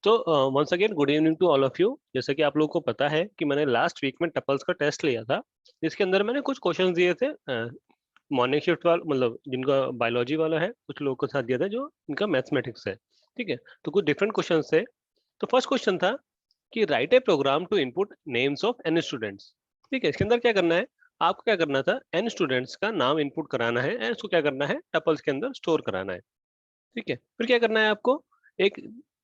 तो once again good evening to all of you. जैसे कि आप लोगों को पता है कि मैंने लास्ट वीक में टपल्स का टेस्ट लिया था, जिसके अंदर मैंने कुछ क्वेश्चंस दिए थे मॉर्निंग शिफ्ट वाला, मतलब जिनका बायोलॉजी वाला है, कुछ लोगों के साथ दिया था जो इनका मैथमेटिक्स है। ठीक है, तो कुछ डिफरेंट क्वेश्चन थे। तो फर्स्ट क्वेश्चन था कि write a program to input names of n students. ठीक है, इसके अंदर क्या करना है, आपको क्या करना था, एन स्टूडेंट्स का नाम इनपुट कराना है एंड उसको क्या करना है, टपल्स के अंदर स्टोर कराना है। ठीक है, फिर क्या करना है आपको, एक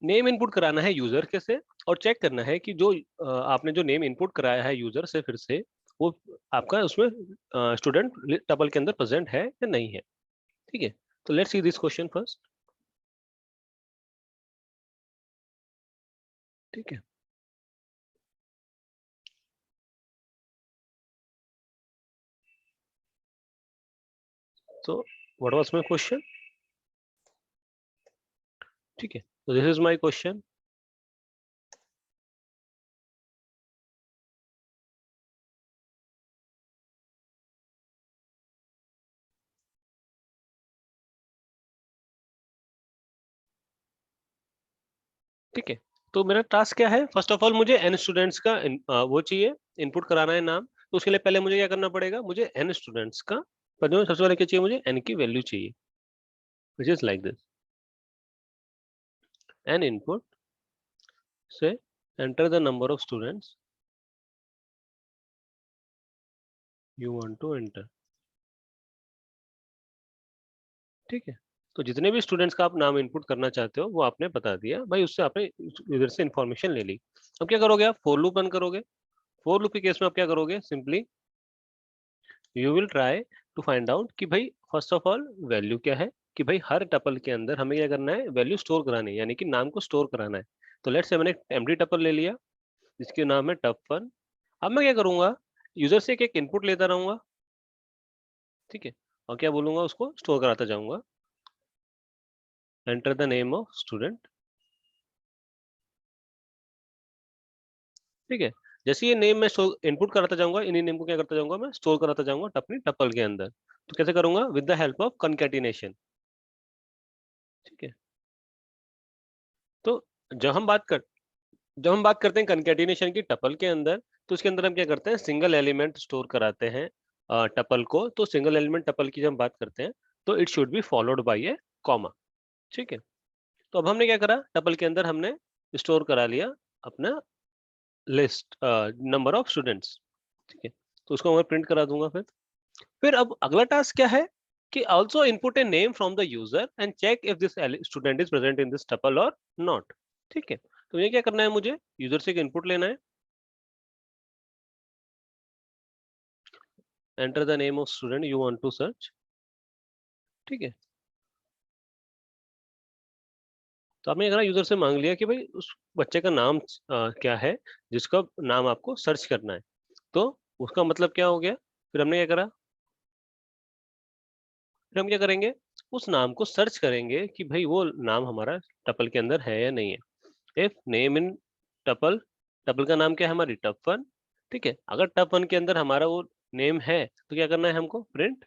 नेम इनपुट कराना है यूजर के से, और चेक करना है कि जो आपने जो नेम इनपुट कराया है यूजर से, फिर से वो आपका उसमें स्टूडेंट टपल के अंदर प्रेजेंट है या नहीं है। ठीक है, तो let's see this question first. ठीक है, तो व्हाट वाज माय क्वेश्चन। ठीक है, तो दिस इज माय क्वेश्चन। ठीक है, तो मेरा टास्क क्या है, फर्स्ट ऑफ ऑल मुझे एन स्टूडेंट्स का वो चाहिए, इनपुट कराना है नाम। तो उसके लिए पहले मुझे क्या करना पड़ेगा, मुझे एन स्टूडेंट्स का, पर जो सबसे पहले क्या चाहिए, मुझे एन की वैल्यू चाहिए, which is like this, N input से enter the number of students you want to enter। ठीक है, तो जितने भी स्टूडेंट्स का आप नाम इनपुट करना चाहते हो वो आपने बता दिया भाई, उससे आपने इधर से इंफॉर्मेशन ले ली। अब क्या करोगे, आप फॉर लूप रन करोगे। फॉर लूप के केस में आप क्या करोगे, simply you will try to find out कि भाई फर्स्ट ऑफ ऑल वैल्यू क्या है, कि भाई हर टपल के अंदर हमें क्या करना है, वैल्यू स्टोर करानी है, यानी कि नाम को स्टोर कराना है। तो लेट्स से मैंने एक एम्प्टी टपल ले लिया जिसके नाम है टप1। अब मैं क्या करूंगा, यूजर से एक एक इनपुट लेता रहूंगा। ठीक है, और क्या बोलूंगा, उसको स्टोर कराता जाऊंगा, enter the name of student. ठीक है, जैसे ये नेम मैं इनपुट कराता जाऊंगा, इन्हीं नेम को क्या करता जाऊंगा, मैं स्टोर कराता जाऊंगा अपनी टपल के अंदर। तो कैसे करूंगा, with the help of concatenation. ठीक है, तो जब हम बात कर जब हम बात करते हैं कंकैटिनेशन की टपल के अंदर, तो उसके अंदर हम क्या करते हैं, सिंगल एलिमेंट स्टोर कराते हैं टपल को। तो सिंगल एलिमेंट टपल की जब हम बात करते हैं, तो it should be followed by A comma. ठीक है, तो अब हमने क्या करा, टपल के अंदर हमने स्टोर करा लिया अपना लिस्ट, नंबर ऑफ स्टूडेंट्स। ठीक है, तो उसको मैं प्रिंट करा दूंगा। फिर अब अगला टास्क क्या है, कि also input a name from the user and check if this student is present in this tuple और नॉट। ठीक है, तो ये क्या करना है, मुझे यूजर से एक इनपुट लेना है, enter the name of student you want to search. ठीक है, तो आपने अगर यूजर से मांग लिया कि भाई उस बच्चे का नाम क्या है जिसका नाम आपको सर्च करना है। तो उसका मतलब क्या हो गया, फिर हमने क्या करा, फिर हम क्या करेंगे, उस नाम को सर्च करेंगे कि भाई वो नाम हमारा टपल के अंदर है या नहीं है। If name in tuple, tuple का नाम क्या है, हमारी टप1। ठीक है, अगर टप1 के अंदर हमारा वो नेम है, तो क्या करना है हमको, print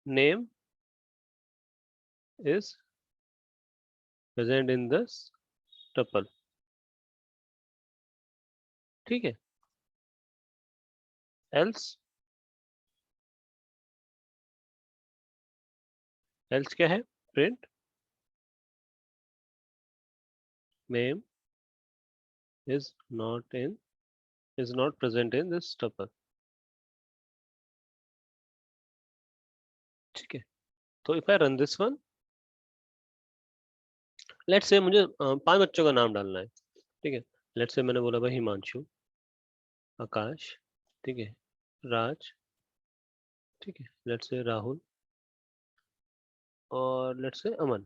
name is present in this tuple. ठीक है, एल्स, एल्स क्या है, print name is not in, is not present in this tuple. ठीक है, तो if I run this one, let's say मुझे 5 बच्चों का नाम डालना है। ठीक है, लेट्स से मैंने बोला भाई हिमांशु, आकाश, ठीक है, राज, ठीक है, लेट्स से राहुल, और लेट्स से अमन।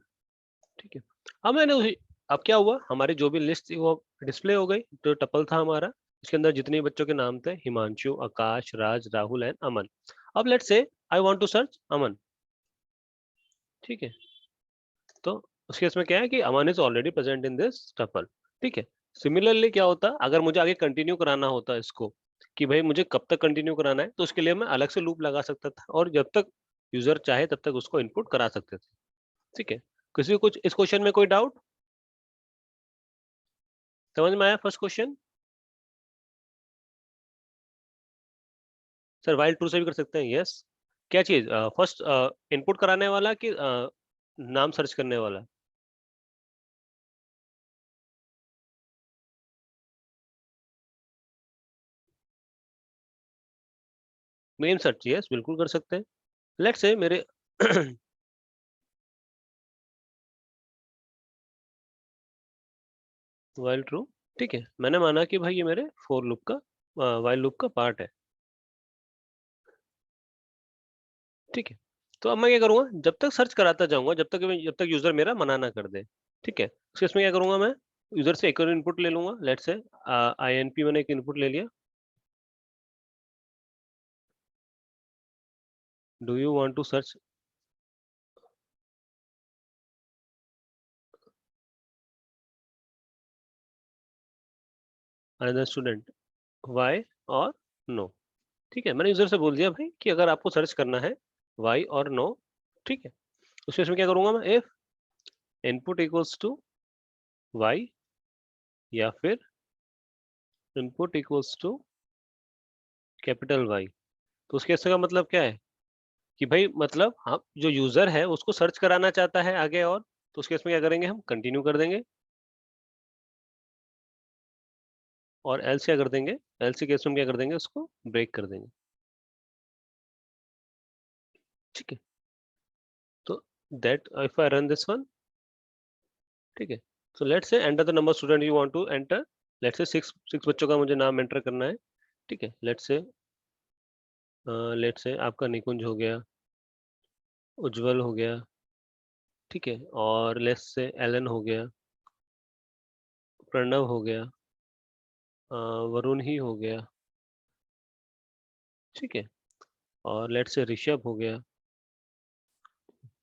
ठीक है, अब मैंने उसी, अब क्या हुआ, हमारी जो भी लिस्ट थी वो डिस्प्ले हो गई, जो टपल था हमारा, इसके अंदर जितने बच्चों के नाम थे, हिमांशु, आकाश, राज, राहुल एंड अमन। अब let's say I want to search Aman. ठीक है, तो उस केस में क्या है कि Aman is already present in this tuple. ठीक है, सिमिलरली क्या होता, अगर मुझे आगे कंटिन्यू कराना होता इसको, कि भाई मुझे कब तक कंटिन्यू कराना है, तो उसके लिए मैं अलग से लूप लगा सकता था, और जब तक यूजर चाहे तब तक उसको इनपुट करा सकते थे। ठीक है, किसी को कुछ इस क्वेश्चन में कोई डाउट? समझ में आया first question? Sir while true से भी कर सकते हैं, यस। क्या चीज? फर्स्ट इनपुट कराने वाला कि नाम सर्च करने वाला? मेन सर्च, यस बिल्कुल कर सकते हैं। लेट्स से मेरे वाइल ट्रू, ठीक है, मैंने माना कि भाई ये मेरे फोर लूप का वाइल लूप का पार्ट है, ठीक है। तो अब मैं क्या करूंगा, जब तक सर्च कराता जाऊंगा, जब तक यूजर मेरा मना ना कर दे, ठीक है। उसके इसमें क्या करूंगा मैं, यूजर से एक और इनपुट ले लूंगा, लेट्स से INP मैंने एक इनपुट ले लिया। Do you want to search another student, Y और नो, ठीक है। मैंने यूजर से बोल दिया भाई कि अगर आपको सर्च करना है वाई और नो, ठीक है। उसके इसमें क्या करूंगा मैं, if input equals to Y या फिर input equals to capital Y. तो उसके इसका मतलब क्या है कि भाई मतलब हम जो यूजर है उसको सर्च कराना चाहता है आगे, और तो उसके इसमें क्या करेंगे, हम कंटिन्यू कर देंगे, और एल्स क्या कर देंगे, एल्स के केस में हम क्या कर देंगे, उसको ब्रेक कर देंगे, ठीक है। तो that if I run this one, ठीक है। So let's say enter the number student you want to enter, let's say six six बच्चों का मुझे नाम एंटर करना है, ठीक है। लेट्स से आपका निकुंज हो गया, उज्जवल हो गया, ठीक है, और लेट्स से एलन हो गया, प्रणव हो गया, वरुण ही हो गया, ठीक है, और लेट्स से ऋषभ हो गया।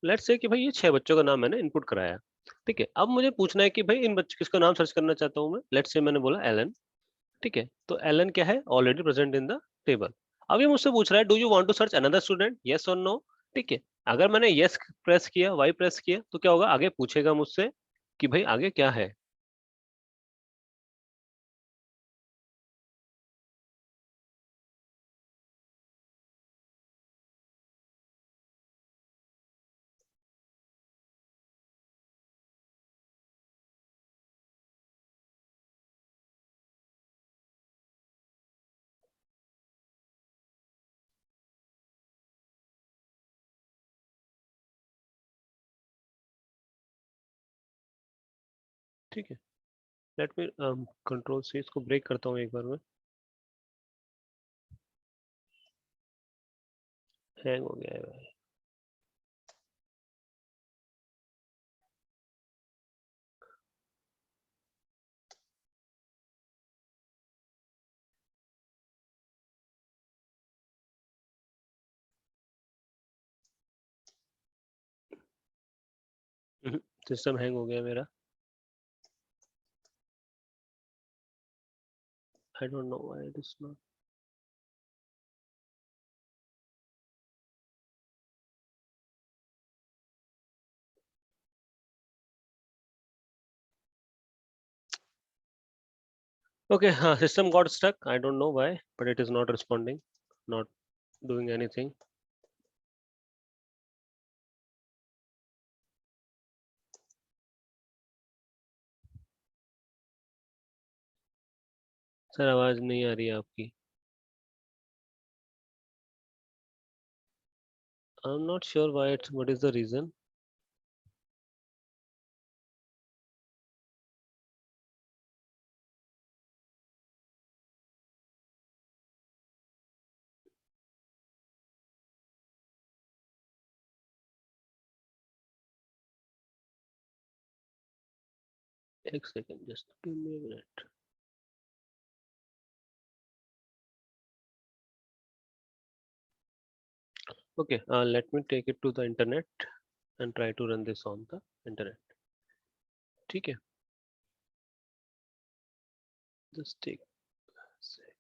लेट्स से कि भाई ये 6 बच्चों का नाम मैंने इनपुट कराया, ठीक है। अब मुझे पूछना है कि भाई इन बच्चों किसका नाम सर्च करना चाहता हूँ मैं, लेट्स से मैंने बोला एलन, ठीक है। तो एलन क्या है, already present in the table. अब ये मुझसे पूछ रहा है do you want to search another student, yes और नो, ठीक है। अगर मैंने यस प्रेस किया, वाई प्रेस किया, तो क्या होगा, आगे पूछेगा मुझसे कि भाई आगे क्या है। ठीक है, लेट मी कंट्रोल सी इसको ब्रेक करता हूँ एक बार में, हैंग हो गया है भाई। सिस्टम हैंग हो गया मेरा, I don't know why it is not. Okay, system got stuck. I don't know why, but it is not responding, not doing anything. Sir आवाज नहीं आ रही है आपकी। I'm not sure why it's, what is the reason? एक second, just give me a minute. Okay, let me take it to the internet and try to run this on the internet. ठीक है, just take a sec.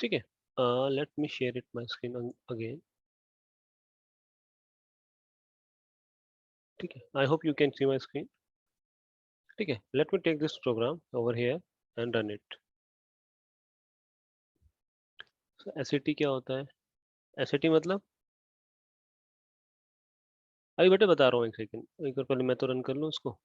ठीक है, let me share it my screen again. ठीक है, I hope you can see my screen. ठीक है, let me take this program over here and run it. SAT क्या होता है? एसएटी मतलब, अभी बेटे बता रहा हूँ, एक सेकंड, एक बार पहले मैं तो रन कर लूँ उसको.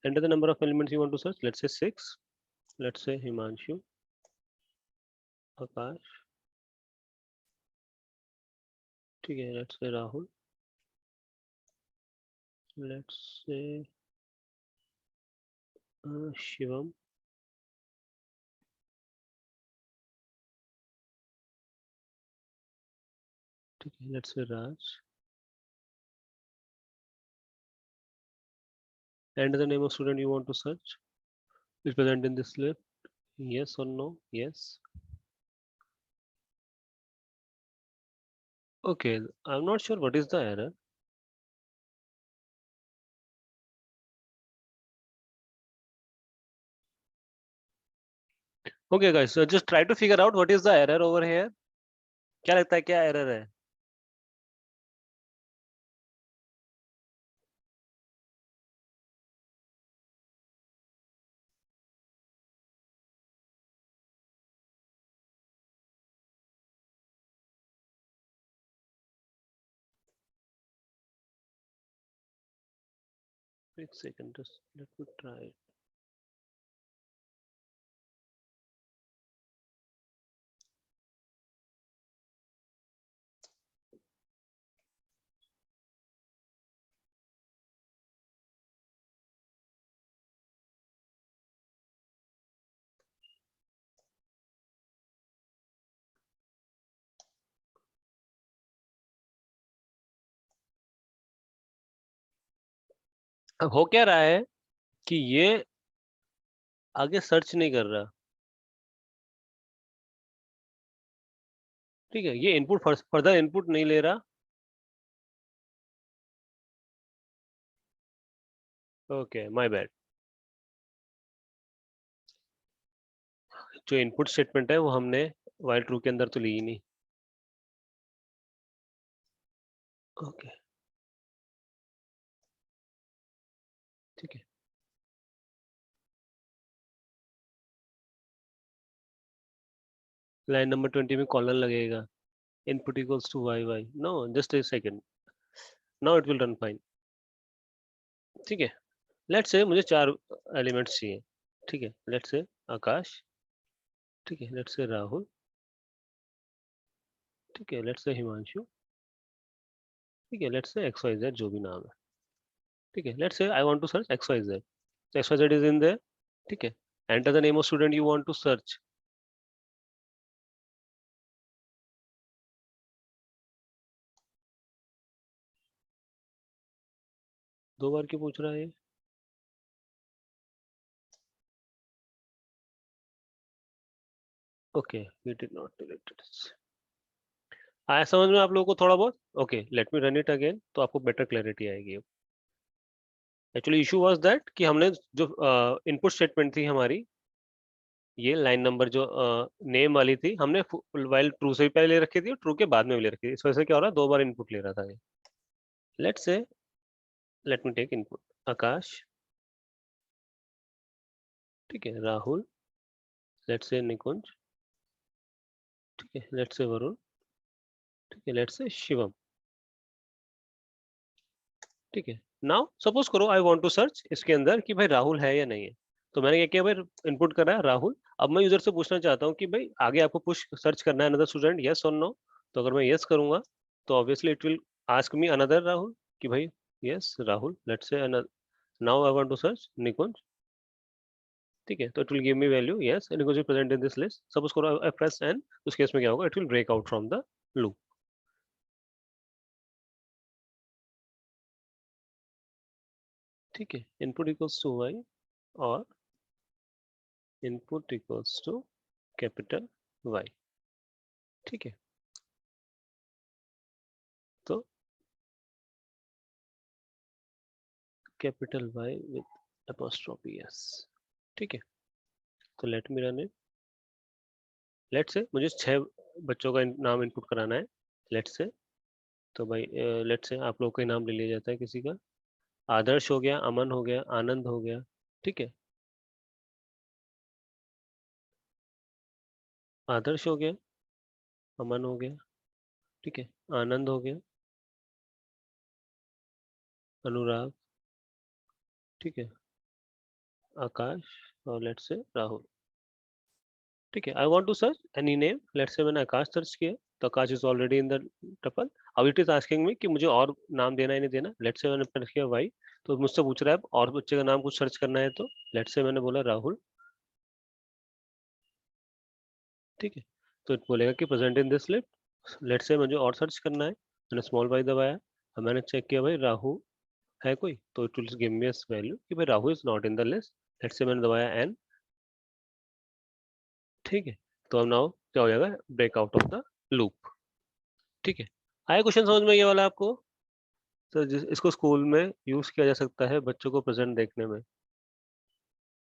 Enter the number of elements you want to search. Let's say 6. Let's say Himanshu, Akash. ठीक है, let's say Rahul. Let's say Shivam. ठीक है, let's say Raj. Enter the name of student you want to search. Is present in this list. Yes or no? Yes. Okay, I'm not sure what is the error. Okay guys, so just try to figure out what is the error over here. क्या लगता है, क्या error है? एक second, just let me try it. अब हो क्या रहा है कि ये आगे सर्च नहीं कर रहा. ठीक है, ये इनपुट फर्दर इनपुट नहीं ले रहा. Okay, my bad. जो इनपुट स्टेटमेंट है वो हमने व्हाइल ट्रू के अंदर तो ली ही नहीं. ओके, ठीक है. लाइन नंबर 20 में कॉलन लगेगा. Input equals to Y Y. No, just a second. Now it will run fine. ठीक है, लेट्स से मुझे 4 एलिमेंट्स चाहिए. ठीक है, लेट्स से आकाश. ठीक है, लेट्स से राहुल. ठीक है, लेट्स से हिमांशु. ठीक है, लेट्स से एक्स वाई जेड, जो भी नाम है. ठीक है, let's say I want to search X Y Z. X Y Z is in there. ठीक है, enter the name of student you want to search. 2 बार क्यों पूछ रहा है ये? Okay, we did not delete it. आया समझ में आप लोगों को थोड़ा बहुत? Okay, let me run it again, तो आपको बेटर क्लैरिटी आएगी. एक्चुअली इशू वाज दैट कि हमने जो इनपुट स्टेटमेंट थी हमारी, ये लाइन नंबर जो नेम वाली थी, हमने वाइल ट्रू से भी पहले ले रखी थी और ट्रू के बाद में भी ले रखी थी. इस वजह से क्या हो रहा है, 2 बार इनपुट ले रहा था ये. Let's say, let me take input Akash. ठीक है, राहुल. लेट्स से निकुंज. ठीक है, लेट्स से वरुण. ठीक है, लेट्स से शिवम. ठीक है, नाउ सपोज करो आई वांट टू सर्च इसके अंदर कि भाई राहुल है या नहीं है. तो मैंने क्या किया भाई, इनपुट करा है राहुल. अब मैं यूजर से पूछना चाहता हूँ कि भाई आगे आपको पुश सर्च करना है अनदर स्टूडेंट, यस और नो. तो अगर मैं यस करूंगा तो obviously it will ask me another Rahul कि भाई yes Rahul. Let's say now I want to search Nikunj. ठीक है, तो it will give me value yes Nikunj is present in this list. Suppose करो आई प्रेस एन, उस केस में क्या होगा, it will break out from the loop. ठीक है, इनपुट इक्वल्स टू वाई और input equals to capital Y. ठीक है, तो capital Y with apostrophe S. ठीक है, तो let me run it. Let say मुझे 6 बच्चों का नाम इनपुट कराना है। लेट से, तो भाई लेट से आप लोग का नाम ले लिया जाता है किसी का। आदर्श हो गया, अमन हो गया, आनंद हो गया। ठीक है, आदर्श हो गया, अमन हो गया, ठीक है, आनंद हो गया, अनुराग, ठीक है, आकाश, और लेट्स से राहुल। ठीक है, I want to search any name. Let's say मैंने आकाश सर्च किया, तो Akash is already in the tuple. अब इट इज आस्किंग मी कि मुझे और नाम देना है नहीं देना। लेट्स से मैंने सर्च किया वाई, तो मुझसे पूछ रहा है और बच्चे का नाम कुछ सर्च करना है, तो लेट्स से मैंने बोला राहुल। ठीक है, तो बोलेगा कि present in this list. Let's say मुझे और सर्च करना है, मैंने स्मॉल वाई दबाया और मैंने चेक किया भाई राहुल है कोई, तो it will give me a value कि भाई Rahul is not in the list. Let's say मैंने दबाया एन। ठीक है, तो अब नाउ क्या हो जाएगा, break out of the loop. ठीक है, आया क्वेश्चन समझ में ये वाला आपको? तो इसको स्कूल में यूज किया जा सकता है बच्चों को प्रेजेंट देखने में।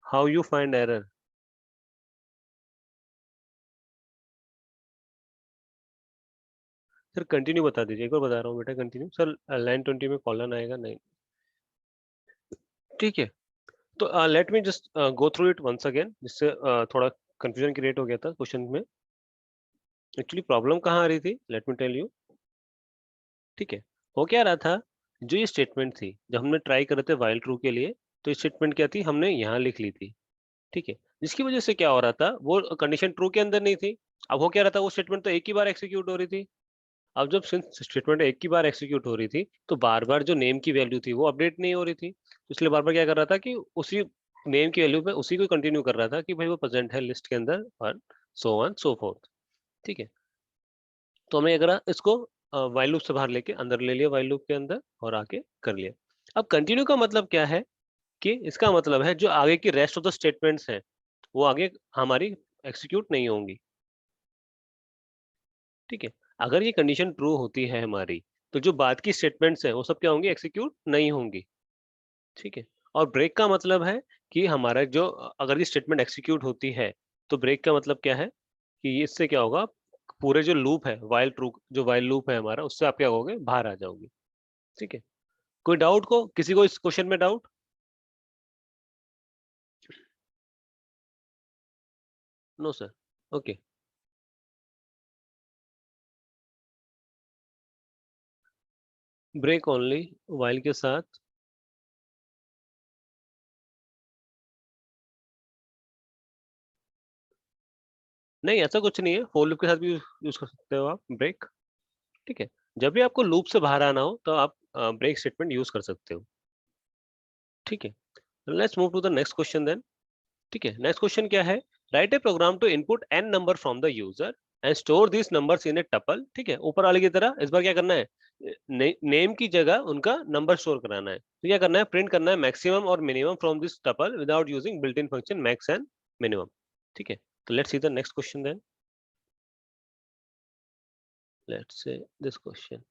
How you find error? Sir continue बता दीजिए, एक बार बता रहा हूँ बेटा, कंटिन्यू सर। लाइन 20 में कॉलन आएगा नहीं। ठीक है, तो let me just go through it once again, जिससे थोड़ा कंफ्यूजन क्रिएट हो गया था क्वेश्चन में। एक्चुअली प्रॉब्लम कहाँ आ रही थी, लेट मी टेल यू। ठीक है, हो क्या रहा था, जो ये स्टेटमेंट थी जब हमने ट्राई कर रहे थे वाइल ट्रू के लिए, तो ये स्टेटमेंट क्या थी, हमने यहाँ लिख ली थी। ठीक है, जिसकी वजह से क्या हो रहा था, वो कंडीशन ट्रू के अंदर नहीं थी। अब हो क्या रहा था, वो स्टेटमेंट तो एक ही बार एग्जीक्यूट हो रही थी। अब जब स्टेटमेंट एक ही बार एग्जीक्यूट हो रही थी, तो बार बार जो नेम की वैल्यू थी वो अपडेट नहीं हो रही थी, तो इसलिए बार बार क्या कर रहा था कि उसी नेम की वैल्यू पे उसी को कंटिन्यू कर रहा था कि भाई वो प्रेजेंट है लिस्ट के अंदर, और सो ऑन सो फोर्थ। ठीक है, तो हमें अगर इसको वाइल लूप से बाहर लेके अंदर ले लिया, वाइल लूप के अंदर और आके कर लिया। अब कंटिन्यू का मतलब क्या है, कि इसका मतलब है जो आगे की रेस्ट ऑफ द स्टेटमेंट्स हैं वो आगे हमारी एग्जीक्यूट नहीं होंगी। ठीक है, अगर ये कंडीशन ट्रू होती है हमारी, तो जो बाद की स्टेटमेंट्स हैं वो सब क्या होंगी, एग्जीक्यूट नहीं होंगी। ठीक है, और ब्रेक का मतलब है कि हमारा जो अगर ये स्टेटमेंट एग्जीक्यूट होती है, तो ब्रेक का मतलब क्या है कि इससे क्या होगा, पूरे जो लूप है वाइल ट्रू, जो वाइल लूप है हमारा, उससे आप क्या होगे, बाहर आ जाओगे। ठीक है, कोई डाउट को किसी को इस क्वेश्चन में doubt? No sir. Okay, break only while के साथ। नहीं, ऐसा कुछ नहीं है, फोर लूप के साथ भी यूज कर सकते हो आप ब्रेक। ठीक है, जब भी आपको लूप से बाहर आना हो तो आप ब्रेक स्टेटमेंट यूज कर सकते हो। ठीक है, let's move to the next question then. ठीक है, नेक्स्ट क्वेश्चन क्या है, write a program to input n number from the user and store this numbers in a tuple. ठीक है, ऊपर वाले की तरह इस बार क्या करना है, नेम की जगह उनका नंबर स्टोर कराना है। तो क्या करना है, प्रिंट करना है मैक्सिमम और minimum from this tuple without using built in function max and minimum. ठीक है, तो let's see the next question then. Let's say this question.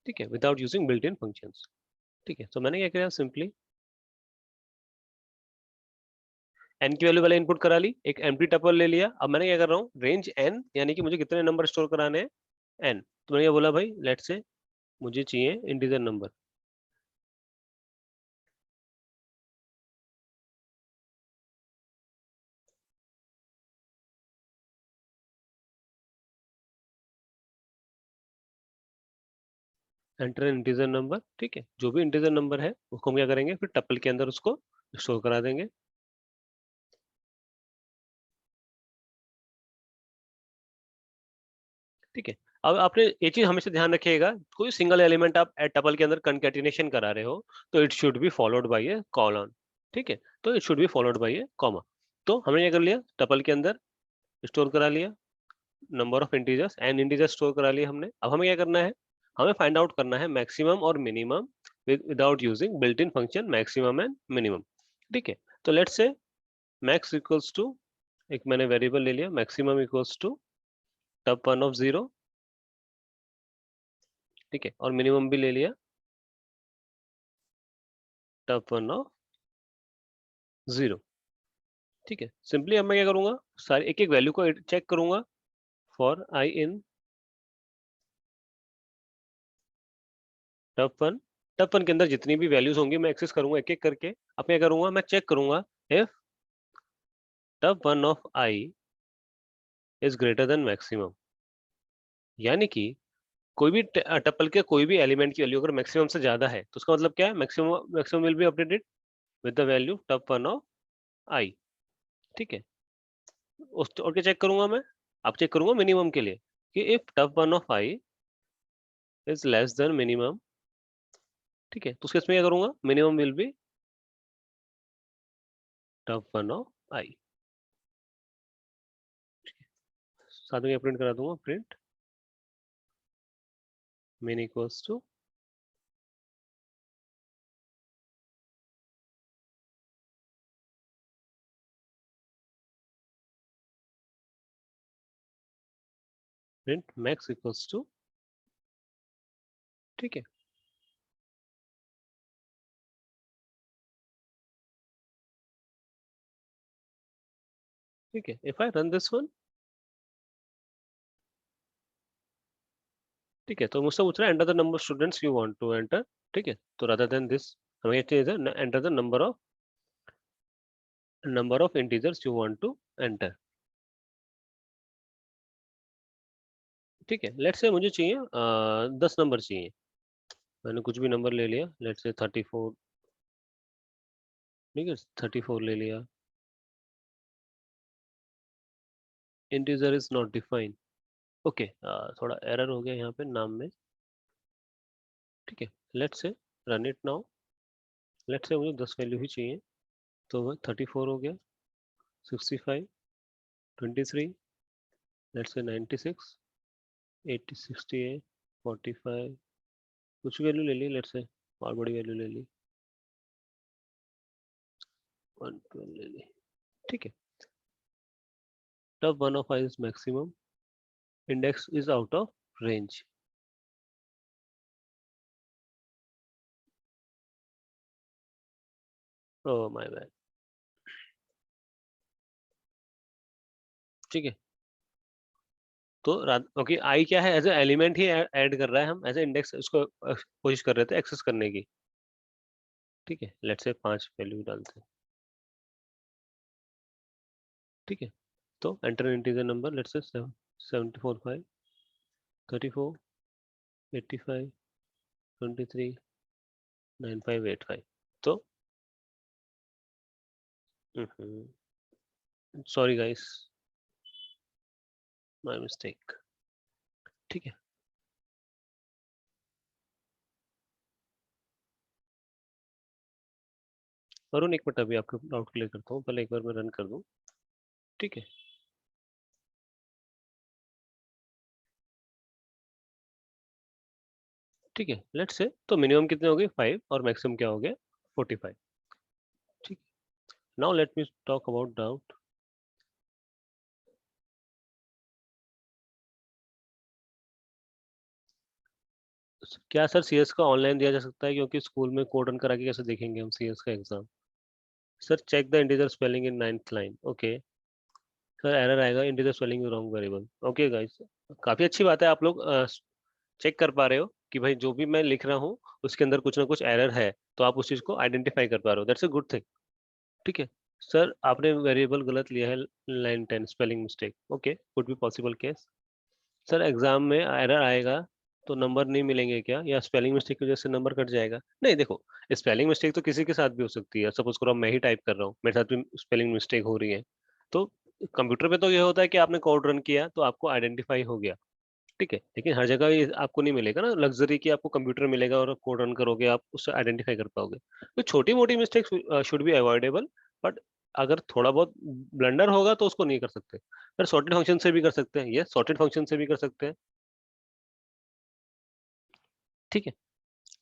ठीक है, without using built in functions. ठीक है, तो मैंने क्या किया, सिंपली एन की वैल्यू पहले इनपुट करा ली, एक एम्प्टी टपल ले लिया। अब मैंने क्या कर रहा हूँ, रेंज एन, यानी कि मुझे कितने नंबर स्टोर कराने हैं, एन। तो मैंने ये बोला भाई लेट से मुझे चाहिए integer number. Enter integer number. ठीक है, जो भी इंटीजर नंबर है उसको हम क्या करेंगे, फिर टपल के अंदर उसको स्टोर करा देंगे। ठीक है, अब आपने ये चीज हमेशा ध्यान रखिएगा, कोई सिंगल एलिमेंट आप टपल के अंदर कंकैटिनेशन करा रहे हो, तो it should be followed by A colon. ठीक है, तो it should be followed by A comma. तो हमने क्या कर लिया, टपल के अंदर स्टोर करा लिया number of integers, N integer store करा लिया हमने। अब हमें क्या करना है, हमें फाइंड आउट करना है मैक्सिमम और minimum without using built in function maximum and minimum. ठीक है, तो let's say max equals to एक मैंने वेरिएबल ले लिया maximum equals to tup 1 of 0, ठीक है, और मिनिमम भी ले लिया टप 1 ऑफ 0, ठीक है। सिंपली अब मैं क्या करूंगा, सारी एक एक वैल्यू को चेक करूंगा फॉर आई इन टप 1 के अंदर जितनी भी वैल्यूज होंगी मैं एक्सेस करूंगा एक एक करके। अब क्या करूंगा, मैं चेक करूंगा if tup 1 of I is greater than maximum, यानी कि कोई भी टपल के कोई भी एलिमेंट की वैल्यू अगर मैक्सिमम से ज्यादा है तो उसका मतलब क्या है, maximum maximum will be updated with the value tup 1 of i, ठीक है। उस और क्या चेक करूंगा मैं, अब चेक करूंगा मिनिमम के लिए कि if tup 1 of I is less than minimum, ठीक है, तो उस केस में क्या करूंगा, minimum will be tup 1 of i. साथ में प्रिंट करा दूंगा, print min equals to print max equals to, ठीक है। ठीक है, if I run this one, ठीक है, तो मुझसे पूछ रहा है enter the number of students you want to enter, ठीक है, तो rather than this हमें ये चाहिए था enter the number of integers you want to enter, ठीक है। लेट्स से मुझे चाहिए 10 नंबर चाहिए, मैंने कुछ भी नंबर ले लिया, लेट्स से 34, ठीक है, 34 ले लिया, integer is not defined, okay, थोड़ा एरर हो गया यहाँ पे नाम में, ठीक है। लेट्स से run it now, let's say मुझे 10 वैल्यू ही चाहिए, तो वह 34 हो गया, 65, 23, लेट्स से 96, 80, 68, 45, कुछ वैल्यू ले ली, लेट्स से और बड़ी वैल्यू ले ली, 112 ले ली, ठीक है। तब 1 of I is maximum, index is out of range, oh my bad, ठीक है। तो ओके, आई क्या है, एज ए एलिमेंट ही ऐड कर रहा है, हम एज ए इंडेक्स उसको कोशिश कर रहे थे एक्सेस करने की, ठीक है। लेट्स से 5 वैल्यू डालते हैं, ठीक है। तो enter integer number, let's say 74, 5, 34, 85, 23, 9585, तो सॉरी गाइस, माय मिस्टेक, ठीक है। वरुण एक मिनट, अभी आपको डाउट क्लियर करता हूँ, पहले एक बार मैं रन कर दूं, ठीक है। ठीक है, लेट्स से तो मिनिमम कितने हो गए 5 और मैक्सिमम क्या हो गया 45, ठीक है। Now let me talk about doubt, क्या सर सीएस का ऑनलाइन दिया जा सकता है, क्योंकि स्कूल में कोड रन करा के कैसे देखेंगे हम सीएस का exam. Sir check the integer spelling in 9th line, okay. Sir error आएगा, integer spelling wrong variable, okay guys. काफी अच्छी बात है, आप लोग चेक कर पा रहे हो कि भाई जो भी मैं लिख रहा हूँ उसके अंदर कुछ ना कुछ एरर है, तो आप उस चीज को आइडेंटिफाई कर पा रहे हो, दैट्स अ गुड थिंग, ठीक है। सर आपने वेरिएबल गलत लिया है, line 10 spelling mistake, okay, could be possible case. Sir exam में एरर आएगा तो नंबर नहीं मिलेंगे क्या, या स्पेलिंग मिस्टेक की वजह से नंबर कट जाएगा? नहीं देखो, स्पेलिंग मिस्टेक तो किसी के साथ भी हो सकती है, सपोज करो मैं ही टाइप कर रहा हूँ, मेरे साथ भी स्पेलिंग मिस्टेक हो रही है, तो कंप्यूटर पे तो ये होता है कि आपने कोड रन किया तो आपको आइडेंटिफाई हो गया, ठीक है। लेकिन हर जगह ये आपको नहीं मिलेगा ना लग्जरी की, आपको कंप्यूटर मिलेगा और कोड रन करोगे आप उससे आइडेंटिफाई कर पाओगे, तो छोटी मोटी mistakes should be avoidable, but अगर थोड़ा बहुत ब्लंडर होगा तो उसको नहीं कर सकते। फिर सॉर्टेड फंक्शन से भी कर सकते हैं, ये सॉर्टेड फंक्शन से भी कर सकते हैं, ठीक है।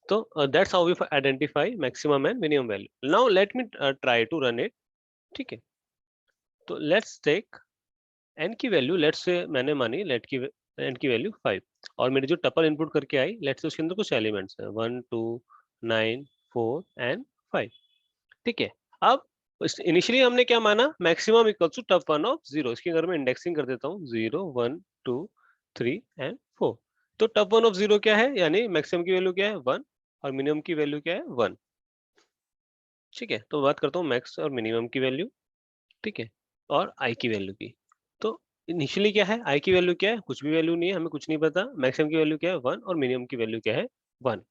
तो that's how we identify maximum and minimum value. Now let me try to run it, ठीक है। तो लेट्स टेक n की वैल्यू, लेट्स से मैंने मानी लेट की n की वैल्यू 5, और मेरी जो टपल इनपुट करके आई, लेट्स से उसके अंदर कुछ एलिमेंट्स हैं 1 2 9 4 एंड 5। ठीक है, अब इनिशियली हमने क्या माना, maximum equal to tup one of 0। इसके अगर मैं इंडेक्सिंग कर देता हूँ 0 1 2 3 एंड 4, तो टप वन ऑफ 0 क्या है, यानी मैक्सिमम की वैल्यू क्या है 1 और मिनिमम की वैल्यू क्या है 1। ठीक है, तो बात करता हूँ मैक्स और मिनिमम की वैल्यू। ठीक है, और आई की वैल्यू की। तो इनिशियली क्या है, आई की वैल्यू क्या है, कुछ भी वैल्यू नहीं है, हमें कुछ नहीं पता। मैक्सिमम की वैल्यू क्या है 1 और मिनिमम की वैल्यू क्या है 1।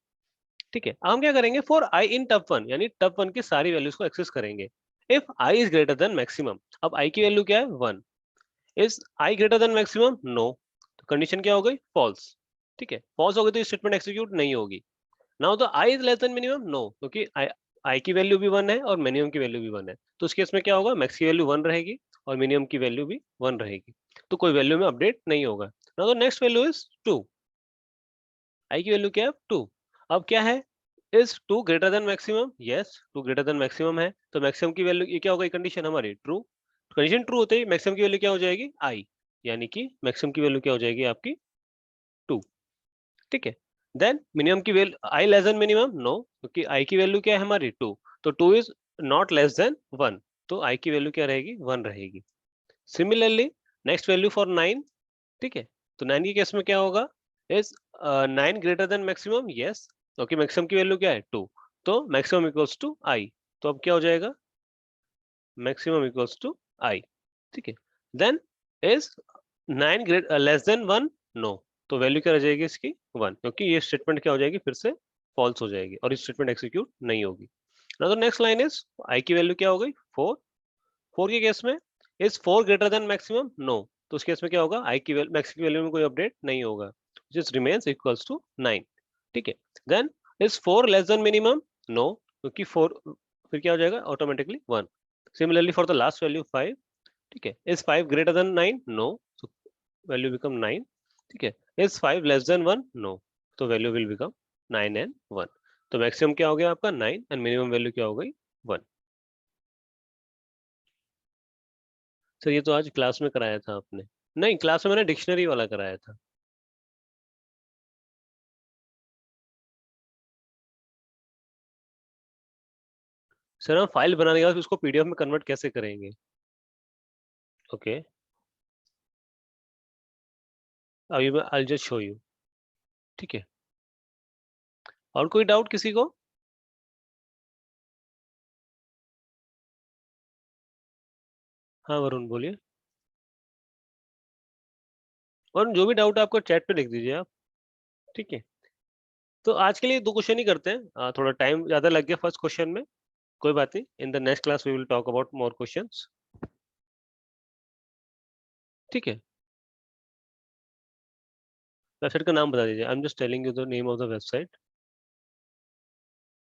ठीक है, अब हम क्या करेंगे, for I in tub one, यानी टप वन की सारी वैल्यूज को एक्सेस करेंगे। If I is greater than maximum, अब आई की वैल्यू क्या है 1। Is I greater than maximum, no, तो कंडीशन क्या हो गई, फॉल्स। ठीक है, फॉल्स हो गई तो स्टेटमेंट एक्सिक्यूट नहीं होगी। Now the I is less than minimum, no, क्योंकि आई की वैल्यू भी 1 है और मिनिमम की वैल्यू भी 1 है, तो उस केस में क्या होगा, मैक्स की वैल्यू 1 रहेगी और मिनिमम की वैल्यू भी 1 रहेगी, तो कोई वैल्यू में अपडेट नहीं होगा। Now the next value is 2। आई की वैल्यू क्या है 2। अब क्या है, is 2 greater than maximum, yes 2 greater than maximum है, तो मैक्सिमम की वैल्यू ये क्या होगा, कंडीशन हमारी ट्रू। कंडीशन ट्रू होते ही मैक्सिमम की वैल्यू क्या हो जाएगी, आई, यानी कि मैक्सिमम की वैल्यू क्या हो जाएगी आपकी 2। ठीक है, देन मिनिमम की वैल्यू, आई लेस देन मिनिमम, नो, क्योंकि आई की वैल्यू क्या है हमारी 2, तो 2 इज नॉट लेस देन 1, तो आई की वैल्यू क्या रहेगी 1 रहेगी। Similarly next value for 9। ठीक है, तो 9 के केस में क्या होगा, is 9 greater than maximum, yes, क्योंकि मैक्सिमम की वैल्यू क्या है 2, तो मैक्सिमम इक्वल्स टू आई, तो अब क्या हो जाएगा, मैक्सिमम इक्वल्स टू आई। ठीक है, then is 9 great less than 1, no, तो वैल्यू क्या रह जाएगी इसकी 1, क्योंकि ये स्टेटमेंट क्या हो जाएगी फिर से फॉल्स हो जाएगी और ये स्टेटमेंट एक्सिक्यूट नहीं होगी। Now the next line is I की वैल्यू क्या हो गई 4। 4 के केस में is 4 greater than maximum, no, तो उस केस में क्या होगा, आई की वैल्यू मैक्स की वैल्यू में कोई अपडेट नहीं होगा, जस्ट रिमेन्स इक्वल्स टू 9। ठीक है, then is 4 less than minimum, no, क्योंकि 4 फिर क्या हो जाएगा automatically 1। Similarly for the last value 5। ठीक है, is 5 greater than 9, no, so value become 9। ठीक है, is 5 लेस देन 1, नो, तो वैल्यू विल बिकम 9 एंड 1। तो मैक्सिमम क्या हो गया आपका 9 एंड मिनिमम वैल्यू क्या हो गई 1। सर ये तो आज क्लास में कराया था आपने। नहीं, क्लास में मैंने डिक्शनरी वाला कराया था। सर हम फाइल बनाने के बाद उसको पीडीएफ में कन्वर्ट कैसे करेंगे? ओके, अभी मैं आई जस्ट शो यू। ठीक है, और कोई डाउट किसी को? हाँ वरुण बोलिए। और जो भी डाउट है आपको चैट पे लिख दीजिए आप। ठीक है, तो आज के लिए 2 क्वेश्चन ही करते हैं, थोड़ा टाइम ज्यादा लग गया फर्स्ट क्वेश्चन में, कोई बात नहीं, in the next class we will talk about more questions. ठीक है, वेबसाइट का नाम बता दीजिए, I am just telling you the name of the website.